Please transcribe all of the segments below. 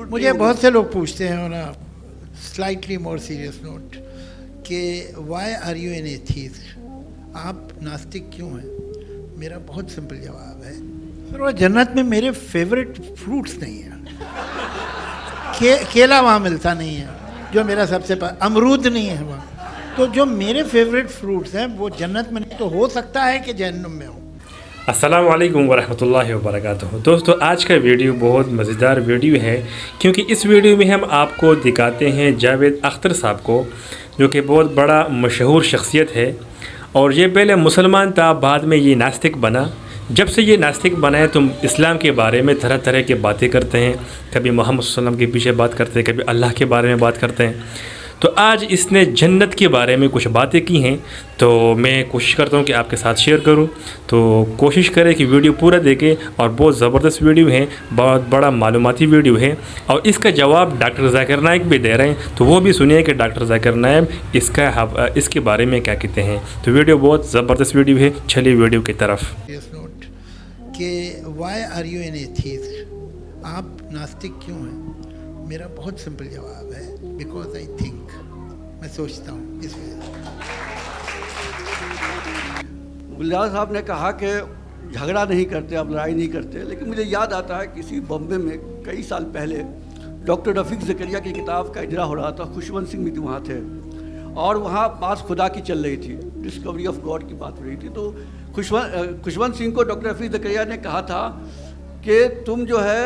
मुझे बहुत से लोग पूछते हैं on a slightly more serious note कि why are you an atheist, आप नास्तिक क्यों हैं? मेरा बहुत सिंपल जवाब है, सर वो जन्नत में मेरे फेवरेट फ्रूट्स नहीं हैं। केला वहाँ मिलता नहीं है जो मेरा सबसे अमरूद नहीं है वहाँ, तो जो मेरे फेवरेट फ्रूट्स हैं वो जन्नत में नहीं, तो हो सकता है कि जहन्नुम में हो। अस्सलाम वालेकुम वरहमतुल्लाहि वबरकातुहू। दोस्तों, आज का वीडियो बहुत मज़ेदार वीडियो है क्योंकि इस वीडियो में हम आपको दिखाते हैं जावेद अख्तर साहब को, जो कि बहुत बड़ा मशहूर शख्सियत है और ये पहले मुसलमान था, बाद में ये नास्तिक बना। जब से ये नास्तिक बना है तो इस्लाम के बारे में तरह तरह की बातें करते हैं, कभी मोहम्मद सल्लल्लाहु अलैहि वसल्लम के पीछे बात करते हैं, कभी अल्लाह के बारे में बात करते हैं। तो आज इसने जन्नत के बारे में कुछ बातें की हैं, तो मैं कोशिश करता हूँ कि आपके साथ शेयर करूँ। तो कोशिश करें कि वीडियो पूरा देखें और बहुत ज़बरदस्त वीडियो है, बहुत बड़ा मालूमाती वीडियो है और इसका जवाब डॉक्टर जाकिर नाइक भी दे रहे हैं, तो वो भी सुनिए कि डॉक्टर जाकिर नाइक इसके बारे में क्या कहते हैं। तो वीडियो बहुत ज़बरदस्त वीडियो है, चलिए वीडियो की तरफ। नोट कि why are you an atheist, आप नास्तिक क्यों हैं? मेरा बहुत सिंपल जवाब है, बिकॉज आई थिंक, मैं सोचता हूँ इस वजह से। गुलजार साहब ने कहा कि झगड़ा नहीं करते, आप लड़ाई नहीं करते, लेकिन मुझे याद आता है किसी बॉम्बे में कई साल पहले डॉक्टर रफ़ीक ज़करिया की किताब का इजरा हो रहा था, खुशवंत सिंह भी वहाँ थे और वहाँ बात खुदा की चल रही थी, डिस्कवरी ऑफ गॉड की बात हो रही थी। तो खुशवंत सिंह को डॉक्टर रफ़ीक ज़करिया ने कहा था कि तुम जो है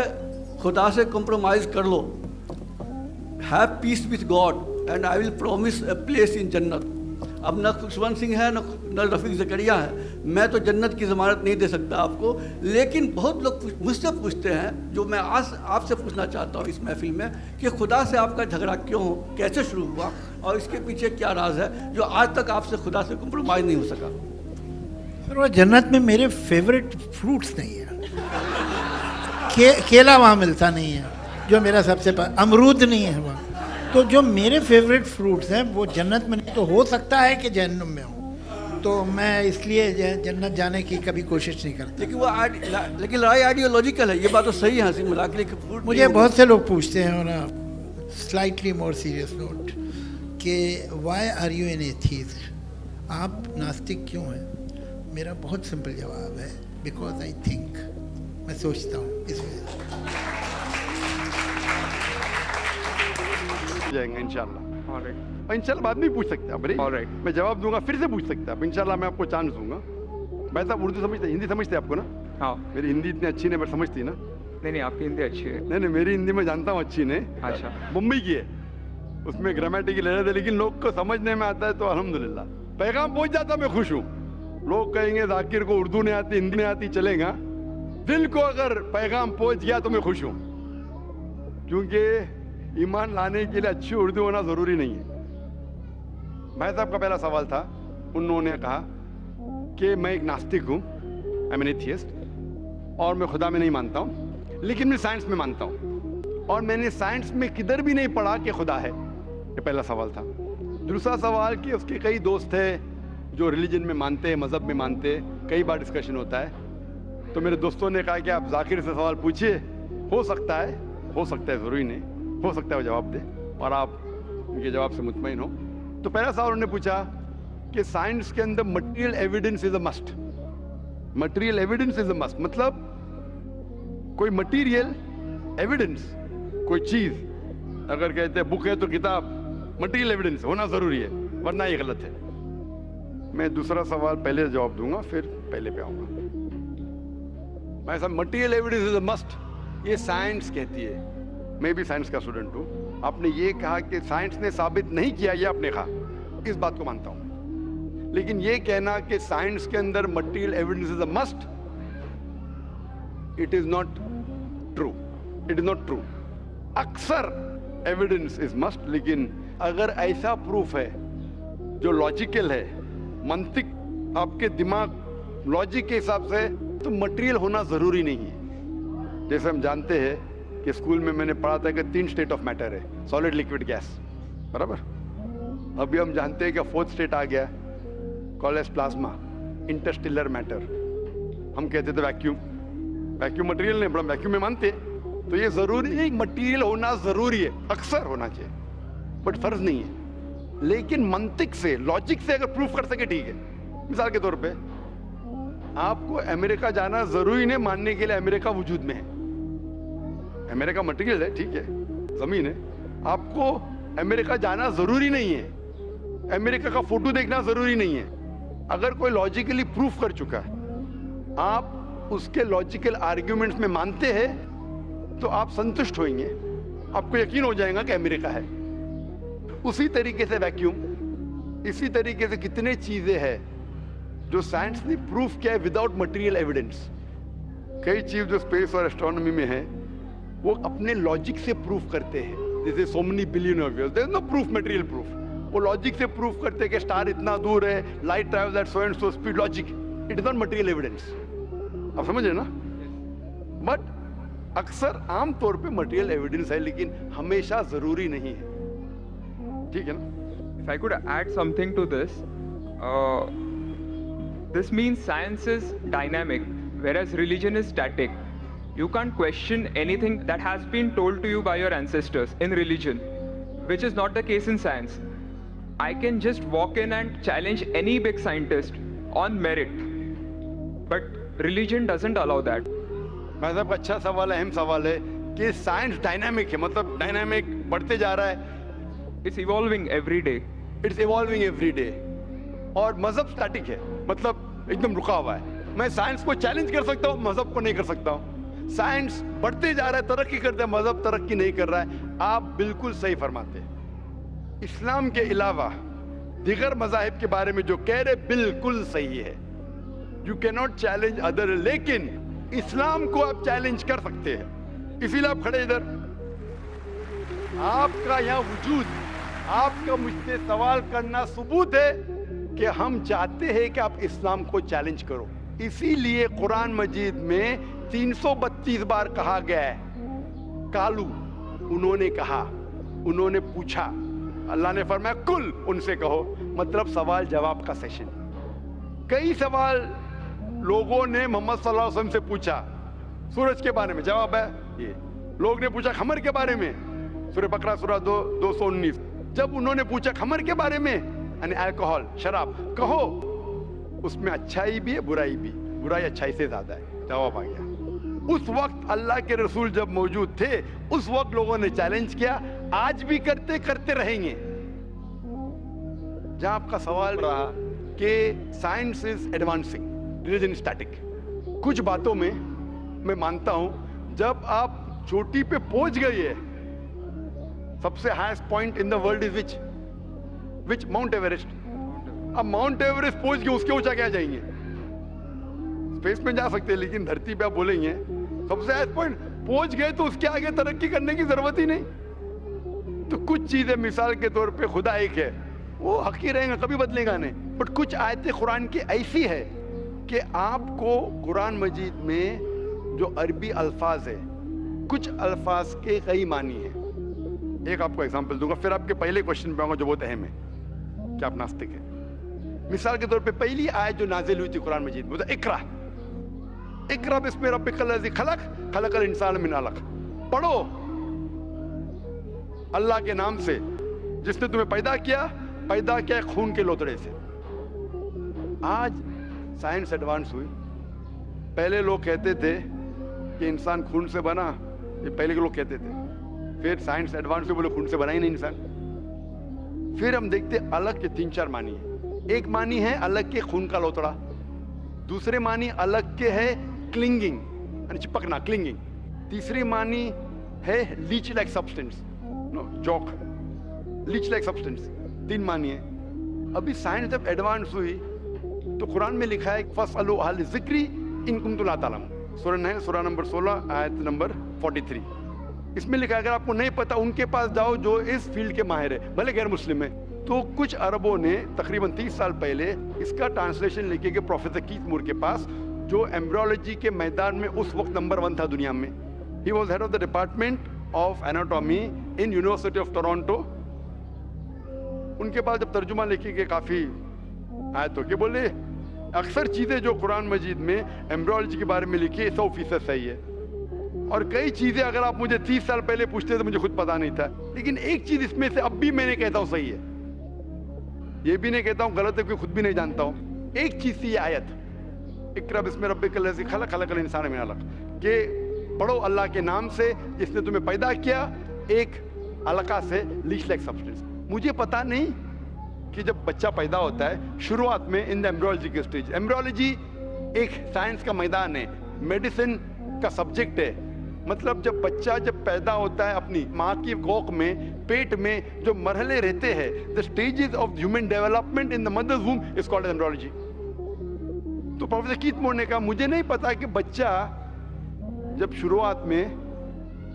खुदा से कॉम्प्रोमाइज़ कर लो, have peace with God and I will promise a place in जन्नत। अब न खुशवंत सिंह है न रफ़ीक ज़करिया है, मैं तो जन्नत की ज़मानत नहीं दे सकता आपको, लेकिन बहुत लोग मुझसे पूछते हैं, जो मैं आज आपसे पूछना चाहता हूँ इस महफिल में, कि खुदा से आपका झगड़ा क्यों हो, कैसे शुरू हुआ और इसके पीछे क्या राज है जो आज तक आपसे खुदा से कॉम्प्रोमाइज़ नहीं हो सका। सर वो जन्नत में मेरे फेवरेट फ्रूट्स नहीं है। केला वहाँ मिलता नहीं है जो मेरा सबसे अमरूद नहीं है वहाँ, तो जो मेरे फेवरेट फ्रूट्स हैं वो जन्नत में नहीं, तो हो सकता है कि जहन्नुम में हो, तो मैं इसलिए जन्नत जाने की कभी कोशिश नहीं करता। लेकिन लड़ाई आइडियोलॉजिकल है, ये बात तो सही है हंसी मजाक, लेकिन मुझे बहुत से लोग पूछते हैं on a slightly more serious note कि why are you an atheist, आप नास्तिक क्यों हैं? मेरा बहुत सिंपल जवाब है, बिकॉज आई थिंक, मैं सोचता हूँ इस वजह से। जाएंगे इंशाल्लाह। इंशाल्लाह बाद में पूछ सकते हैं, ऑलराइट, मैं जवाब दूंगा, फिर से पूछ सकते हैं इंशाल्लाह, मैं आपको चांस दूंगा। भाई साहब उर्दू समझते, हिंदी समझते आपको ना? हाँ। मेरी हिंदी इतनी अच्छी नहीं, पर समझती ना? नहीं, आपकी हिंदी अच्छी है। नहीं, मेरी हिंदी मैं जानता हूँ अच्छी नहीं। अच्छा। मुंबई की है, उसमें ग्रामेटिकल एरर है, लेकिन लोग को समझने में आता है, तो अल्हम्दुलिल्लाह पैगाम पहुंच जाता, मैं खुश हूँ। लोग कहेंगे जाकिर को उर्दू नहीं आती, हिंदी नहीं आती, चलेगा, दिल को अगर पैगाम पहुंच गया तो मैं खुश हूँ, क्योंकि ईमान लाने के लिए अच्छी उर्दू होना जरूरी नहीं है। भाई साहब का पहला सवाल था, उन्होंने कहा कि मैं एक नास्तिक हूँ, आई एम एन एथियस्ट, और मैं खुदा में नहीं मानता हूँ, लेकिन मैं साइंस में मानता हूँ, और मैंने साइंस में किधर भी नहीं पढ़ा कि खुदा है। ये पहला सवाल था। दूसरा सवाल कि उसके कई दोस्त थे जो रिलीजन में मानते हैं, मज़हब में मानते हैं, कई बार डिस्कशन होता है, तो मेरे दोस्तों ने कहा कि आप जाकिर से सवाल पूछिए, हो सकता है, ज़रूरी नहीं, हो सकता है वो जवाब दे और आप उनके जवाब से मुतमईन हो। तो पहला सवाल उन्होंने पूछा कि साइंस के अंदर material evidence is a must. Material evidence is a must मतलब कोई मटेरियल एविडेंस, कोई चीज अगर कहते हैं बुक है तो किताब, मटेरियल एविडेंस होना जरूरी है, वरना ये गलत है। मैं दूसरा सवाल पहले जवाब दूंगा, फिर पहले पे आऊंगा। मैं सब material evidence is a must, ये साइंस कहती है। मैं भी साइंस का स्टूडेंट हूँ। आपने ये कहा कि साइंस ने साबित नहीं किया, ये आपने कहा, इस बात को मानता हूँ, लेकिन ये कहना कि साइंस के अंदर material evidence is a must, it is not true, it is not true. अक्सर एविडेंस इज मस्ट, लेकिन अगर ऐसा प्रूफ है जो लॉजिकल है, मंतिक, आपके दिमाग लॉजिक के हिसाब से, तो मटेरियल होना जरूरी नहीं है। जैसे हम जानते हैं कि स्कूल में मैंने पढ़ा था कि 3 स्टेट ऑफ मैटर है, सॉलिड, लिक्विड, गैस, बराबर। अभी हम जानते हैं कि 4th स्टेट आ गया, कॉलेज प्लाज्मा, इंटरस्टेलर मैटर। हम कहते थे वैक्यूम, वैक्यूम मटेरियल नहीं, बड़ा वैक्यूम में मानते, तो ये जरूरी नहीं मटेरियल होना जरूरी है, अक्सर होना चाहिए बट फर्ज नहीं है। लेकिन मंतिक से, लॉजिक से अगर प्रूफ कर सके ठीक है। मिसाल के तौर पे आपको अमेरिका जाना जरूरी नहीं मानने के लिए अमेरिका वजूद में है। अमेरिका मटेरियल है, ठीक है, जमीन है। आपको अमेरिका जाना जरूरी नहीं है, अमेरिका का फोटो देखना जरूरी नहीं है। अगर कोई लॉजिकली प्रूफ कर चुका है, आप उसके लॉजिकल आर्ग्यूमेंट्स में मानते हैं तो आप संतुष्ट होंगे, आपको यकीन हो जाएगा कि अमेरिका है। उसी तरीके से वैक्यूम, इसी तरीके से कितने चीजें हैं जो साइंस ने प्रूफ किया है विदाउट मटेरियल एविडेंस। कई चीज जो स्पेस और एस्ट्रोनॉमी में है वो अपने लॉजिक से प्रूफ करते हैं, जैसे so many billion of years, there is no proof, material proof. वो लॉजिक से प्रूफ करते हैं कि स्टार इतना दूर है, light travels at so and so speed, logic, it is not material evidence. आप समझ रहे ना? बट अक्सर आमतौर पे मटेरियल एविडेंस है, लेकिन हमेशा जरूरी नहीं है, ठीक है ना? If I could add something to this, this means science is dynamic, whereas religion is static. You can't question anything that has been told to you by your ancestors in religion, which is not the case in science. I can just walk in and challenge any big scientist on merit, but religion doesn't allow that. भाई साहब, अच्छा सवाल है, अहम सवाल है कि science dynamic है, मतलब डायनामिक बढ़ते जा रहा है, It's evolving every day. It's evolving every day. और मजहब स्टैटिक है, मतलब एकदम रुका हुआ है। मैं साइंस को चैलेंज कर सकता हूँ, मजहब को नहीं कर सकता हूँ। साइंस बढ़ते जा रहा है, तरक्की करता है, मजहब तरक्की नहीं कर रहा है। आप बिल्कुल सही फरमाते हैं। इस्लाम के अलावा दिगर मजाहिब के बारे में जो कह रहे बिल्कुल सही है। You can not challenge other, लेकिन इस्लाम को आप चैलेंज कर सकते हैं। इसीलिए आप खड़े इधर, आपका यहाँ वजूद, आपका मुझसे सवाल करना सबूत है कि हम चाहते हैं कि आप इस्लाम को चैलेंज करो। इसीलिए कुरान मजीद में 332 बार कहा गया है कालू, उन्होंने कहा, उन्होंने पूछा, अल्लाह ने फरमाया कुल, उनसे कहो, मतलब सवाल जवाब का सेशन। कई सवाल लोगों ने मोहम्मद सल्लल्लाहु अलैहि वसल्लम से पूछा, सूरज के बारे में जवाब है ये। लोग ने पूछा खमर के बारे में, सूरह बकरा सूरह 219। जब उन्होंने पूछा खमर के बारे में, यानी अल्कोहल, शराब, कहो उसमें अच्छाई भी है, बुराई भी, बुराई अच्छाई से ज्यादा है, जवाब आ गया। उस वक्त अल्लाह के रसूल जब मौजूद थे, उस वक्त लोगों ने चैलेंज किया, आज भी करते रहेंगे। जहां आपका सवाल रहा कि science is advancing, religion static, कुछ बातों में मैं मानता हूं, जब आप चोटी पे पहुंच गए है, सबसे highest point in the world is which mount Everest. अब माउंट एवरेस्ट पहुंच गए, उसके ऊंचा क्या जाएंगे? स्पेस में जा सकते हैं, लेकिन धरती पे आप बोलेंगे सबसे हाईएस्ट पॉइंट पहुंच गए तो उसके आगे तरक्की करने की जरूरत ही नहीं। तो कुछ चीजें, मिसाल के तौर पे खुदा एक है, वो हक ही रहेगा, कभी बदलेगा नहीं। बट कुछ आयतें कुरान की ऐसी है कि आपको कुरान मजीद में जो अरबी अल्फाज है, कुछ अल्फाज के कई मानी है। एक आपको एग्जांपल दूंगा, फिर आपके पहले क्वेश्चन पे आऊंगा जो बहुत अहम है कि आप नास्तिक है। मिसाल के तौर पे पहली आयत जो नाजिल हुई थी कुरान मजीद में, इकरा इकरा बिस्मि रब्बिकल लज़ी खलक खलकल इंसान मिन अलक। पढ़ो अल्लाह के नाम से जिसने तुम्हें पैदा किया खून के लोतड़े से। आज साइंस एडवांस हुई। पहले लोग कहते थे कि इंसान खून से बना, ये पहले के लोग कहते थे। फिर साइंस एडवांस हुई, बोले खून से बना ही नहीं इंसान। फिर हम देखते अलग के 3-4 मानी है। एक मानी है अलग के खून का लोतड़ा, दूसरे मानी अलग के है क्लिंगिंग, यानी चिपकना, क्लिंगिंग। तीसरी मानी है leech like substance, no joke, leech like substance. 3 मानी है। अभी साइंस जब एडवांस हुई तो कुरान में लिखा है फसअलू अहल ज़िक्री इन कुंतुम ला तालमून, सूरह नंबर 16 आयत नंबर 43। इसमें लिखा है अगर आपको नहीं पता उनके पास जाओ जो इस फील्ड के माहिर है, भले गैर मुस्लिम है। तो कुछ अरबों ने तकरीबन 30 साल पहले इसका ट्रांसलेशन लेके गए प्रोफेसर कीथ मूर के पास, जो एम्ब्रियोलॉजी के मैदान में उस वक्त नंबर 1 था दुनिया में। He was head of the department of anatomy in university of Toronto. उनके पास जब तर्जुमा लेके गए काफ़ी आयतों के, बोले अक्सर चीज़ें जो कुरान मजीद में एम्ब्रियोलॉजी के बारे में लिखी है 100% सही है। और कई चीजें अगर आप मुझे 30 साल पहले पूछते तो मुझे खुद पता नहीं था, लेकिन एक चीज इसमें से अब भी मैंने कहता हूं सही है, ये भी नहीं कहता हूं गलत है, क्योंकि खुद भी नहीं जानता हूं। एक चीज थी आयत, इक़रा बिस्मि रब्बिकल लज़ी खलक़ खलक़ल इंसान मिन अलक़, के पढ़ो अल्लाह के नाम से जिसने तुम्हें पैदा किया एक अलका से, लीच लाइक सब्सटेंस। मुझे पता नहीं कि जब बच्चा पैदा होता है शुरुआत में इन द एम्ब्रियोलॉजी के स्टेज, एम्ब्रियोलॉजी एक साइंस का मैदान है, मेडिसिन का सब्जेक्ट है। मतलब जब बच्चा जब पैदा होता है अपनी माँ की कोख में, पेट में जो मरहले रहते हैं, the stages of human development in the mother's womb is called embryology. तो प्रोफेसर कीथ मोर ने कहा मुझे नहीं पता कि बच्चा जब शुरुआत में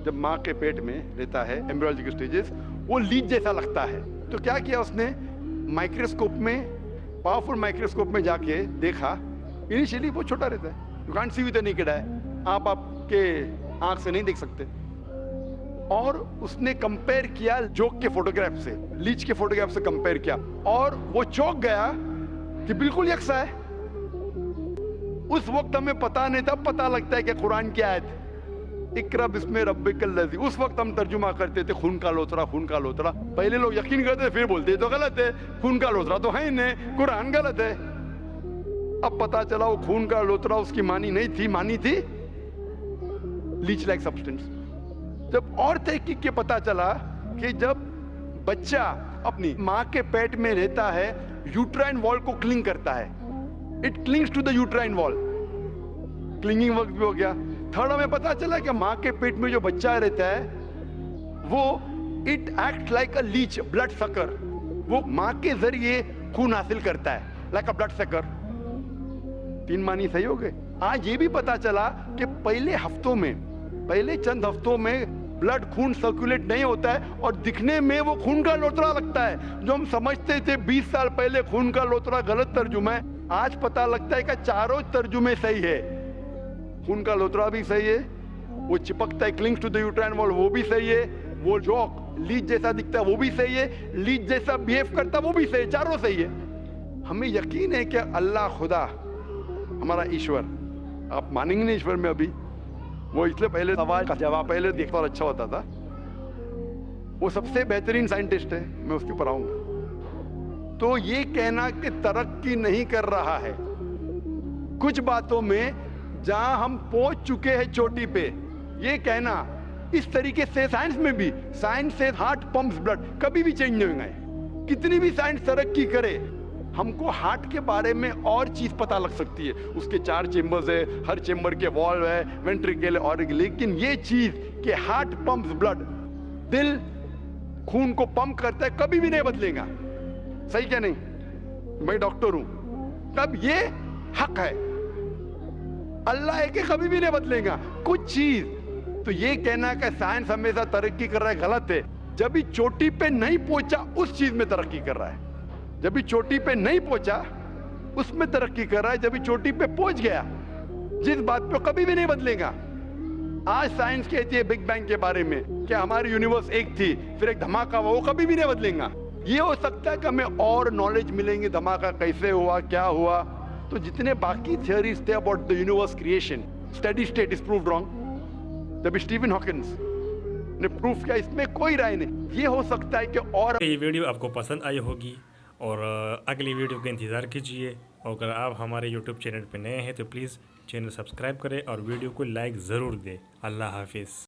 जब माँ के पेट में रहता है, एम्ब्रियोलॉजी के स्टेजेस, वो लीच जैसा लगता है। तो क्या किया उसने, माइक्रोस्कोप में, पावरफुल माइक्रोस्कोप में जाके देखा, इनिशियली वो छोटा रहता है, you can't see with the naked eye, आप आपके आंख से नहीं देख सकते। और उसने कंपेयर किया जोक के फोटोग्राफ से, लीच के फोटोग्राफ से कंपेयर किया, और वो चौंक गया कि बिल्कुल यकसा है। उस वक्त हमें पता नहीं था, पता लगता है कि कुरान की आयत इक़रा बिस्मि रब्बिकल लज़ी, उस वक्त हम तर्जुमा करते थे खून का लोथरा, खून का लोथरा। पहले लोग यकीन करते फिर बोलते ये तो गलत है, खून का लोथरा तो है ही नहीं, कुरान गलत है। अब पता चला वो खून का लोथरा उसकी मानी नहीं थी, मानी थी लीच लाइक सब्सटेंस। जब और तहकीक के पता चला कि जब बच्चा अपनी माँ के पेट में रहता है, यूट्राइन वॉल को क्लिंग करता है, it clings to the uterine wall, clinging work भी हो गया। थर्ड हमें पता चला कि माँ के पेट में जो बच्चा रहता है वो it act like a leech, blood sucker, वो माँ के जरिए खून हासिल करता है, लाइक अ ब्लड सकर। 3 मानी सही हो गए। आज ये भी पता चला कि पहले चंद हफ्तों में ब्लड खून सर्कुलेट नहीं होता है और दिखने में वो खून का लोथरा लगता है। जो हम समझते थे 20 साल पहले खून का लोथरा गलत तर्जुमा है, आज पता लगता है कि चारों तर्जुमे सही है। खून का लोथरा भी सही है, वो चिपकता है clings to the uterine wall वो भी सही है, वो जॉक लीच जैसा दिखता है वो भी सही है, लीच जैसा बिहेव करता है वो भी सही है, चारों सही है। हमें यकीन है कि अल्लाह खुदा हमारा ईश्वर, आप मानेंगे नहीं ईश्वर में अभी, वो इसलिए पहले सवाल का जवाब पहले देखता और अच्छा होता था, वो सबसे बेहतरीन साइंटिस्ट है, मैं उसके ऊपर आऊंगा। तो ये कहना कि तरक्की नहीं कर रहा है, कुछ बातों में जहां हम पहुंच चुके हैं चोटी पे, ये कहना इस तरीके से साइंस में भी, साइंस से हार्ट पंप्स ब्लड, कभी भी चेंज नहीं होंगे। कितनी भी साइंस तरक्की करे, हमको हार्ट के बारे में और चीज पता लग सकती है, उसके 4 चेंबर्स है, हर चेंबर के वॉल्व है, वेंट्रिकल और, लेकिन ये चीज कि हार्ट पंप्स ब्लड, दिल खून को पंप करता है, कभी भी नहीं बदलेगा। सही क्या नहीं? मैं डॉक्टर हूं, तब ये हक है, अल्लाह है कि कभी भी नहीं बदलेगा कुछ चीज। तो ये कहना कि साइंस हमेशा तरक्की कर रहा है गलत है। जब भी चोटी पे नहीं पहुंचा उस चीज में तरक्की कर रहा है, जब भी चोटी पे नहीं पहुंचा उसमें तरक्की कर रहा है, जब भी चोटी पे पहुंच गया जिस बात पे कभी भी नहीं बदलेगा। आज साइंस कहती है बिग बैंग के बारे में कि हमारी यूनिवर्स एक थी फिर एक धमाका हुआ, वो कभी भी नहीं बदलेगा। ये हो सकता है कि हमें और नॉलेज मिलेंगे, धमाका कैसे हुआ, क्या हुआ। तो जितने बाकी थियरीज थे about the universe creation, steady state is proved wrong, जब स्टीफन हॉकिंस ने प्रूफ किया, इसमें कोई राय नहीं। ये हो सकता है कि और ये वीडियो आपको पसंद आई होगी और अगली वीडियो का इंतज़ार कीजिए। और अगर आप हमारे YouTube चैनल पर नए हैं तो प्लीज़ चैनल सब्सक्राइब करें और वीडियो को लाइक ज़रूर दें। अल्लाह हाफिज़।